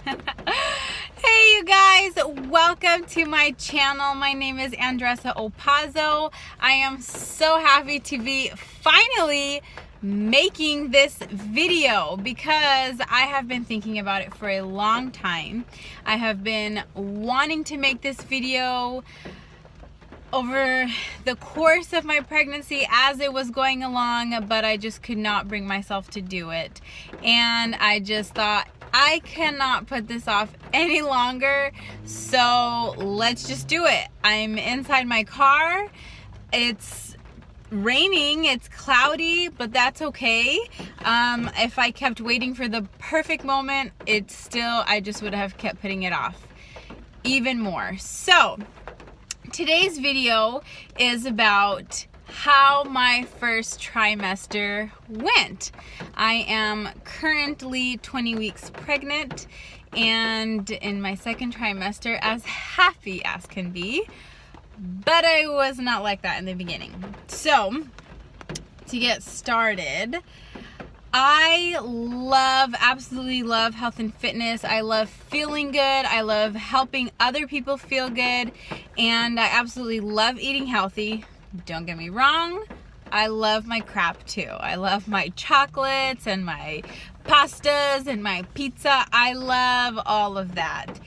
Hey you guys, welcome to my channel. My name is Andressa Opazo. I am so happy to be finally making this video because I have been thinking about it for a long time. I have been wanting to make this video over the course of my pregnancy as it was going along, but I just could not bring myself to do it. And I just thought, I cannot put this off any longer, so let's just do it. I'm inside my car. It's raining, it's cloudy, but that's okay. If I kept waiting for the perfect moment, I just would have kept putting it off even more. So today's video is about how my first trimester went. I am currently 20 weeks pregnant and in my second trimester, as happy as can be, but I was not like that in the beginning. So to get started, I absolutely love health and fitness. I love feeling good. I love helping other people feel good. And I absolutely love eating healthy. Don't get me wrong. I love my crap too. I love my chocolates and my pastas and my pizza. I love all of that.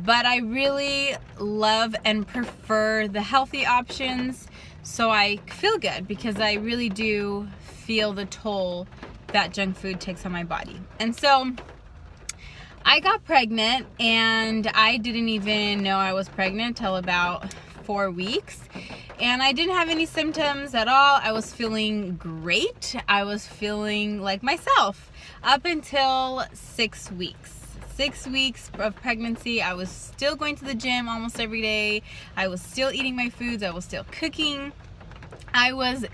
But I really love and prefer the healthy options so I feel good, because I really do feel the toll that junk food takes on my body. And so I got pregnant and I didn't even know I was pregnant till about 4 weeks. And I didn't have any symptoms at all. I was feeling great. I was feeling like myself up until 6 weeks. 6 weeks of pregnancy, I was still going to the gym almost every day. I was still eating my foods. I was still cooking. I was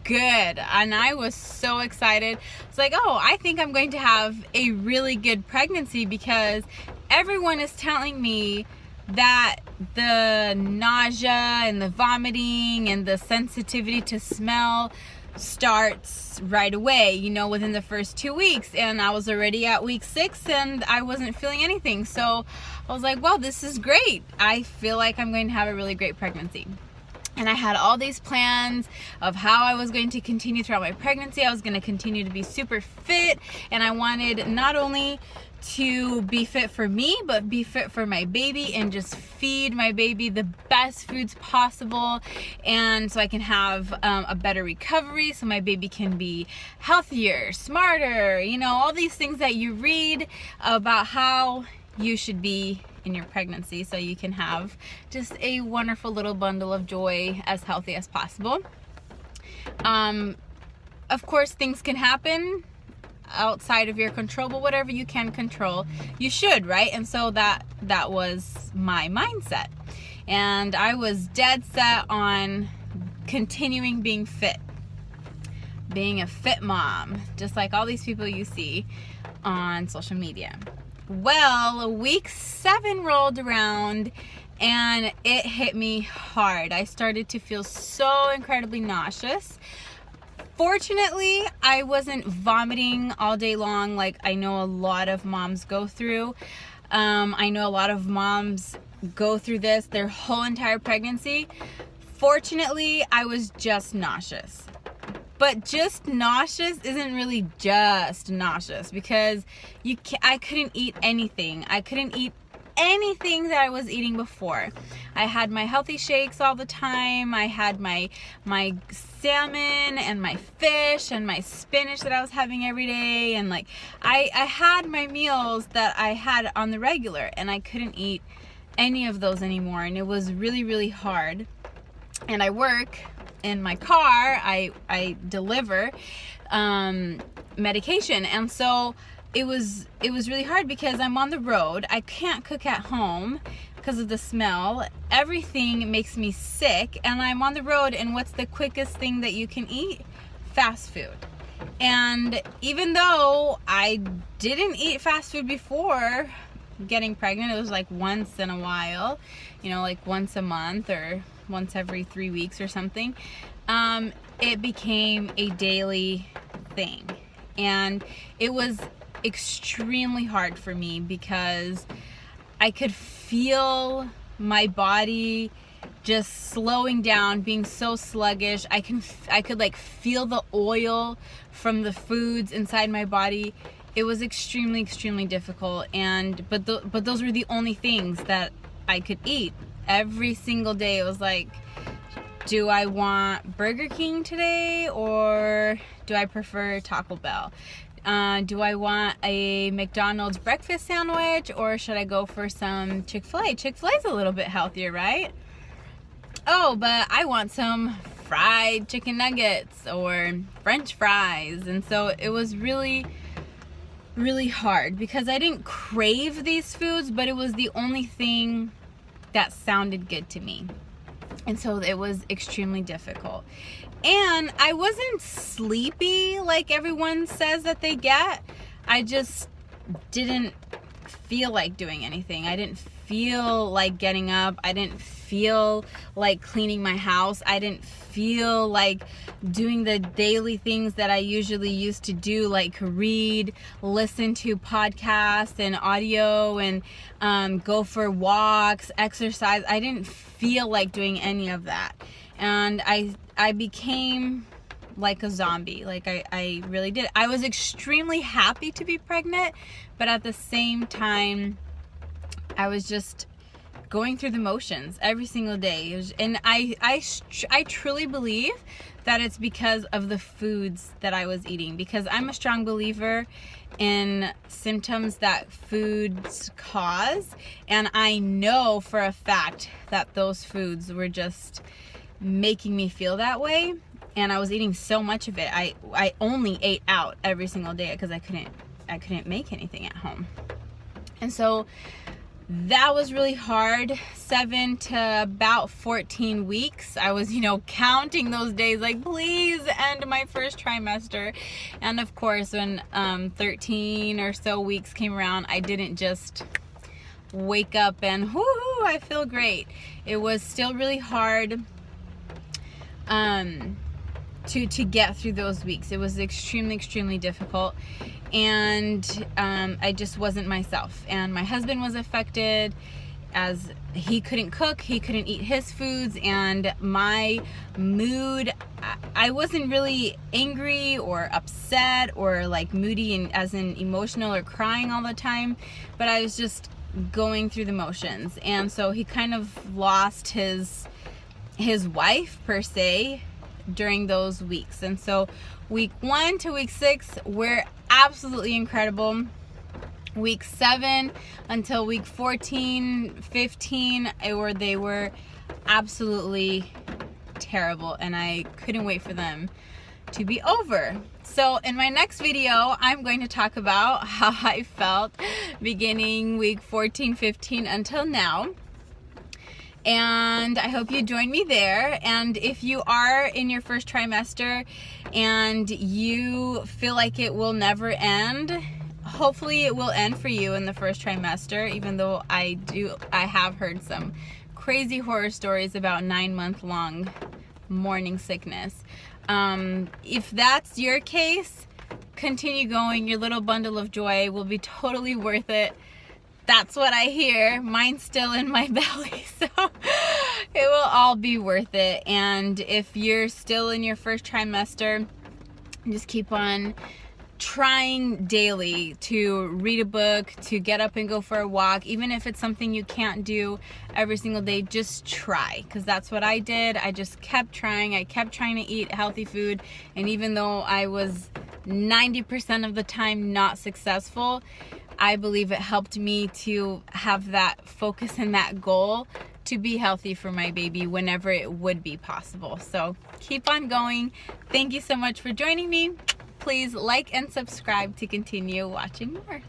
good and I was so excited. It's like, oh, I think I'm going to have a really good pregnancy, because everyone is telling me that the nausea and the vomiting and the sensitivity to smell starts right away, within the first 2 weeks. And I was already at week 6 and I wasn't feeling anything. So I was like, well, this is great. I feel like I'm going to have a really great pregnancy. And I had all these plans of how I was going to continue throughout my pregnancy. I was going to continue to be super fit. And I wanted not only to be fit for me, but be fit for my baby and just feed my baby the best foods possible. And so I can have a better recovery, so my baby can be healthier, smarter, all these things that you read about how you should be in your pregnancy, so you can have just a wonderful little bundle of joy, as healthy as possible. Of course, things can happen outside of your control, but whatever you can control, you should, right? And so that was my mindset, and I was dead set on continuing being fit, being a fit mom, just like all these people you see on social media. Well, week 7 rolled around and it hit me hard. I started to feel so incredibly nauseous. Fortunately, I wasn't vomiting all day long like I know a lot of moms go through. I know a lot of moms go through this their whole entire pregnancy. Fortunately, I was just nauseous. But just nauseous isn't really just nauseous, because I couldn't eat anything. I couldn't eat anything that I was eating before. I had my healthy shakes all the time. I had my salmon and my fish and my spinach that I was having every day. And I had my meals that I had on the regular, and I couldn't eat any of those anymore. And it was really, really hard. And I work in my car. I deliver medication, and so it was really hard because I'm on the road. I can't cook at home because of the smell. Everything makes me sick, and I'm on the road, and what's the quickest thing that you can eat? Fast food. And even though I didn't eat fast food before getting pregnant, it was like once in a while, like once a month or once every 3 weeks or something, it became a daily thing. And it was extremely hard for me because I could feel my body just slowing down, being so sluggish. I could like feel the oil from the foods inside my body. It was extremely difficult, but those were the only things that I could eat every single day. It was like, do I want Burger King today, or do I prefer Taco Bell? Do I want a McDonald's breakfast sandwich, or should I go for some Chick-fil-A? Chick-fil-A is a little bit healthier, right? Oh, but I want some fried chicken nuggets or French fries. And so it was really hard because I didn't crave these foods, but it was the only thing that sounded good to me. And so it was extremely difficult. And I wasn't sleepy like everyone says that they get. I just didn't feel like doing anything. I didn't feel like getting up. I didn't feel like cleaning my house. I didn't feel like doing the daily things that I usually used to do, like read, listen to podcasts and audio, and go for walks, exercise. I didn't feel like doing any of that. And I became like a zombie. Like I really did. I was extremely happy to be pregnant, but at the same time, I was just going through the motions every single day. And I truly believe that it's because of the foods that I was eating, because I'm a strong believer in symptoms that foods cause. And I know for a fact that those foods were just making me feel that way. And I was eating so much of it. I only ate out every single day because I couldn't make anything at home. And so that was really hard. 7 to about 14 weeks. I was, counting those days like, please end my first trimester. And of course, when 13 or so weeks came around, I didn't just wake up and whoo, I feel great. It was still really hard to get through those weeks. It was extremely difficult, and I just wasn't myself. And my husband was affected, as he couldn't cook, he couldn't eat his foods, and my mood, I wasn't really angry or upset or like moody and as in emotional or crying all the time, but I was just going through the motions. And so he kind of lost his wife per se during those weeks. And so week 1 to week 6 were absolutely incredible. Week 7 until week 14, 15, they were absolutely terrible, and I couldn't wait for them to be over. So in my next video, I'm going to talk about how I felt beginning week 14, 15 until now. And I hope you join me there. And if you are in your first trimester and you feel like it will never end, hopefully it will end for you in the first trimester, even though I have heard some crazy horror stories about 9-month-long morning sickness. If that's your case, continue going. Your little bundle of joy will be totally worth it. That's what I hear. Mine's still in my belly, so it will all be worth it. And if you're still in your first trimester, just keep on trying daily to read a book, to get up and go for a walk. Even if it's something you can't do every single day, just try, because that's what I did. I just kept trying. I kept trying to eat healthy food, and even though I was 90% of the time not successful, I believe it helped me to have that focus and that goal to be healthy for my baby whenever it would be possible. So keep on going. Thank you so much for joining me. Please like and subscribe to continue watching more.